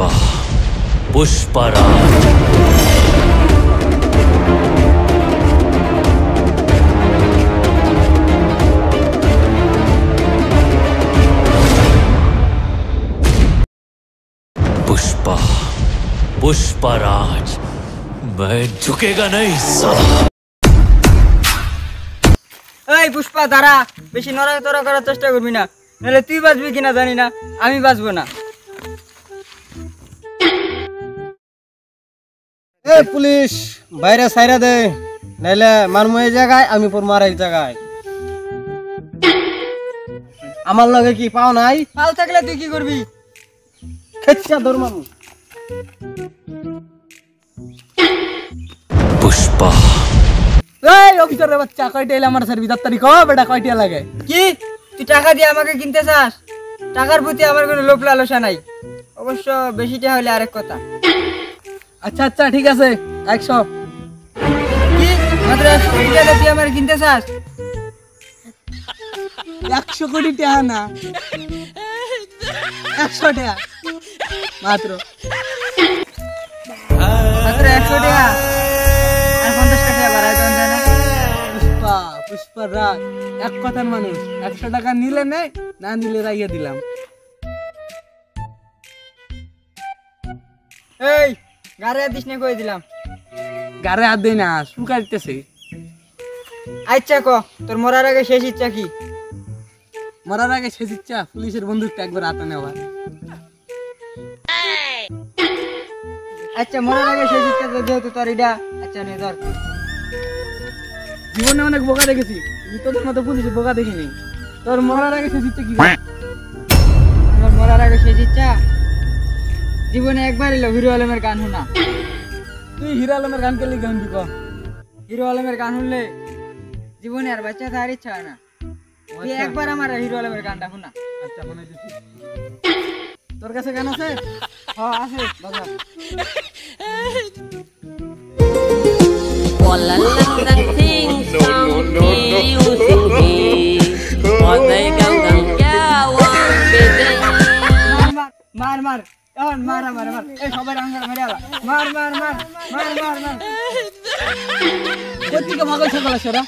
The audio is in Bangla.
पुष्पा पुष्पराज पुष्पा पुष्पराज मैं झुकेगा नहीं साला। এই পুষ্পা দাঁড়া, বেশি নড়াচড়া করার চেষ্টা করবি না, নাহলে তুই বাঁচবি কিনা জানি না, আমি বাঁচবো না। এই পুলিশ বাইরে সাইরা দে, নাইলে মারমু এই জায়গায়, আমি পর মার এই জায়গায়। আমার লগে কি পাও নাই? পাল থাকলে তুই কি করবি? খেচ্ছা ধর মারমু। पुष्पा এই অফিসারের বাচ্চা, কয়টা এলে আমার সার্ভিস দাপ্তারি কো বেটা, কয়টা লাগে? কি তুই টাকা দিয়ে আমাকে কিনতে চাস? টাকার প্রতি আমার কোনো লোভ লালসা নাই, অবশ্য বেশিটা হলে আরেক কথা। আচ্ছা আচ্ছা ঠিক আছে, 100। কি মাত্র 100 কোটি টাকা তুই আমার কিনতে চাস? 100 কোটি টাকা না, 100 টাকা মাত্র। মাত্র 100 টাকা আর 50 টাকা বাড়ায় দেন না? পুষ্পা পুষ্পরাজ এক কথার মানুষ, 100 টাকা নিলে নেই, না নিলে রাইয়া দিলাম। এই গাড়ি দিস না কই দিলাম। গারে হাত দেই না, শুকাইতেছে। আচ্ছা ক তোর মরার আগে শেষ ইচ্ছা কি? মরার আগে শেষ ইচ্ছা পুলিশের বন্দুকটা একবার হাতে নেওয়া। আচ্ছা মরার আগে শেষ ইচ্ছা যেহেতু তোর এটা, আচ্ছা নে ধর। জীবনে অনেক বোকা দেখেছি, তোদের মতো পুলিশে বোকা দেখিনি। তোর মরার আগে শেষ ইচ্ছা কি? আমার মরার আগে শেষ ইচ্ছা জীবনে একবার এলো হিরো আলমের গান শোনা। তুই হিরো আলমের গান কেলি গান দিক? হিরো আলমের গান শুনলে জীবনে আর বাচ্চা থাকার ইচ্ছা হয় না। তুই একবার আমার হিরো আলমের গানটা শোনা। আচ্ছা বলে দিচ্ছি। তোর কাছে গান আছে? হ্যাঁ আছে বাবা। মার মার এখন মার মার মার, এই সবাই রাঙ্গার মেরে আলা, মার মার মার মার মার মার। কোথেকে ভাগাইছে গলা সেরা?